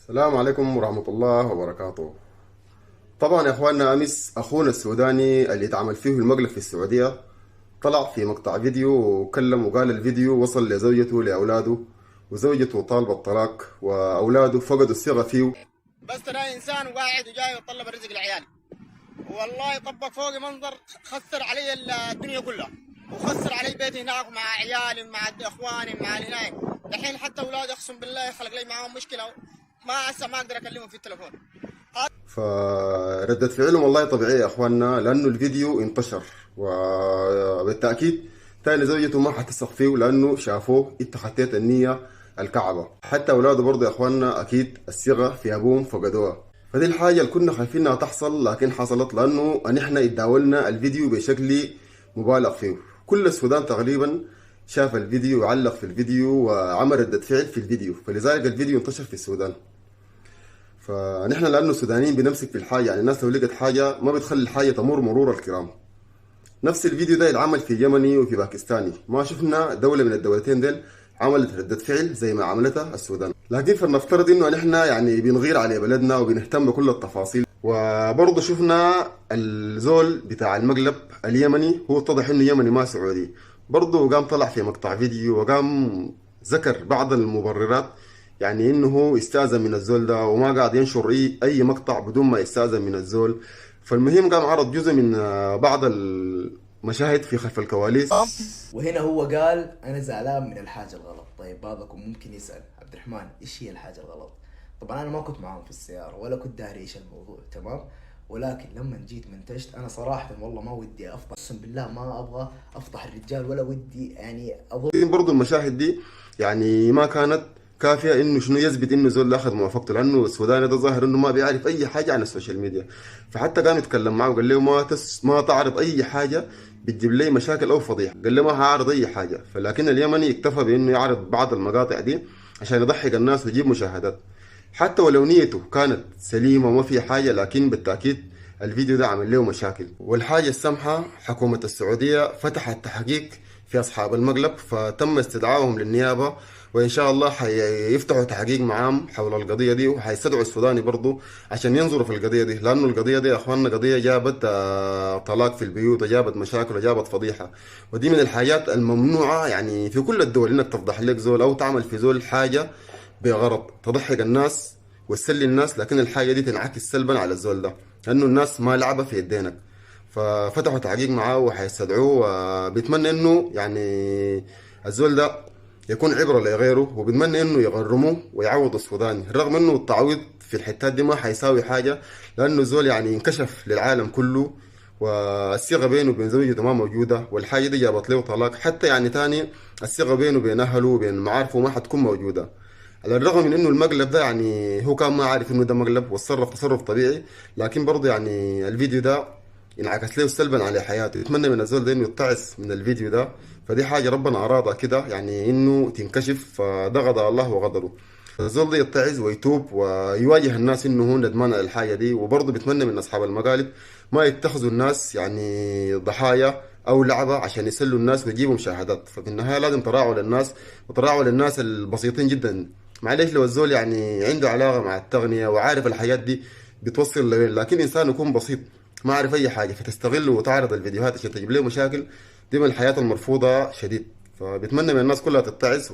السلام عليكم ورحمة الله وبركاته. طبعا يا اخواننا، امس اخونا السوداني اللي اتعمل فيه المقلب في السعودية طلع في مقطع فيديو وكلم وقال الفيديو وصل لزوجته لاولاده، وزوجته طالبة الطلاق واولاده فقدوا الثقة فيه. بس ترى انسان وقاعد وجاي يتطلب الرزق لعيالي، والله طبق فوقي منظر خسر علي الدنيا كلها، وخسر علي بيتي هناك مع عيالي مع اخواني مع هناك. دحين حتى اولادي اقسم بالله خلق لي معاهم مشكله، ما اقدر اكلمهم في التليفون. فردة فعلهم والله طبيعية يا اخواننا، لانه الفيديو انتشر وبالتأكيد تاني زوجته ما حتثق فيه لانه شافوه انت خطيت النية الكعبة. حتى اولاده برضه يا اخواننا اكيد الثقة في ابوهم فقدوها. فدي الحاجة اللي كنا خايفين انها تحصل لكن حصلت، لانه احنا اتداولنا الفيديو بشكل مبالغ فيه. كل السودان تقريبا شاف الفيديو وعلق في الفيديو وعمل ردة فعل في الفيديو، فلذلك الفيديو انتشر في السودان. فنحن لانه السودانيين بنمسك في الحاجه، يعني الناس لو لقت حاجه ما بتخلي الحاجه تمر مرور الكرام. نفس الفيديو ده يتعمل في يمني وفي باكستاني، ما شفنا دوله من الدولتين ديل عملت ردة فعل زي ما عملتها السودان. لكن فلنفترض انه نحن يعني بنغير على بلدنا وبنهتم بكل التفاصيل. وبرضه شفنا الزول بتاع المقلب اليمني، هو اتضح انه يمني ما سعودي، برضه قام طلع في مقطع فيديو وقام ذكر بعض المبررات، يعني انه هو استأذن من الزول ده وما قاعد ينشر اي مقطع بدون ما يستأذن من الزول. فالمهم قام عرض جزء من بعض المشاهد في خلف الكواليس. وهنا هو قال انا زعلان من الحاجه الغلط. طيب بعضكم ممكن يسال عبد الرحمن ايش هي الحاجه الغلط؟ طبعا انا ما كنت معاهم في السياره ولا كنت داري ايش الموضوع، تمام؟ ولكن لما جيت منتجت انا صراحه والله ما ودي افضح، اقسم بالله ما ابغى افضح الرجال ولا ودي يعني برضو المشاهد دي يعني ما كانت كافيه انه شنو يثبت انه زول اخذ موافقته، لانه السوداني ده ظاهر انه ما بيعرف اي حاجه عن السوشيال ميديا. فحتى قام يتكلم معه وقال له ما تعرض اي حاجه بتجيب لي مشاكل او فضيحه، قال له ما هعرض اي حاجه. فلكن اليمني اكتفى بانه يعرض بعض المقاطع دي عشان يضحك الناس ويجيب مشاهدات. حتى ولو نيته كانت سليمه وما في حاجه، لكن بالتاكيد الفيديو ده عمل له مشاكل. والحاجه السمحه، حكومه السعوديه فتحت تحقيق في أصحاب المقلب، فتم استدعائهم للنيابة، وإن شاء الله حيفتحوا تحقيق معاهم حول القضية دي، وحيستدعوا السوداني برضو عشان ينظروا في القضية دي، لأنه القضية دي يا أخواننا قضية جابت طلاق في البيوت وجابت مشاكل وجابت فضيحة. ودي من الحاجات الممنوعة يعني في كل الدول، إنك تفضح لك زول أو تعمل في زول حاجة بغرض تضحك الناس وتسلي الناس، لكن الحاجة دي تنعكس سلبا على الزول ده، لأنه الناس ما لعبة في يدينك. ففتحوا تحقيق معاه وحيستدعوه، وبيتمنى انه يعني الزول ده يكون عبرة لغيره، وبيتمنى انه يغرموه ويعوض السوداني، رغم انه التعويض في الحتات دي ما حيساوي حاجة، لانه الزول يعني انكشف للعالم كله، والثقة بينه وبين زوجته ما موجودة، والحاجة دي جابت له طلاق. حتى يعني تاني الثقة بينه وبين أهله وبين معارفه ما حتكون موجودة، على الرغم من انه المقلب ده يعني هو كان ما عارف انه ده مقلب وتصرف تصرف طبيعي، لكن برضه يعني الفيديو ده انعكس له سلبا على حياته. يتمنى من الزول ده انه يتعس من الفيديو ده، فدي حاجه ربنا ارادها كده يعني انه تنكشف، فده غضب الله وغضبه. الزول ده يتعظ ويتوب ويواجه الناس انه هو ندمان على الحاجه دي. وبرضه بيتمنى من اصحاب المقالب ما يتخذوا الناس يعني ضحايا او لعبه عشان يسلوا الناس ويجيبوا مشاهدات. ففي النهايه لازم تراعوا للناس، وتراعوا للناس البسيطين جدا. معلش لو الزول يعني عنده علاقه مع التغنيه وعارف الحاجات دي بتوصل لوين، لكن انسان يكون بسيط ما عارف اي حاجه فتستغله وتعرض الفيديوهات عشان تجيب له مشاكل، دي من الحياه المرفوضه شديد. فبتمنى من الناس كلها تتعظ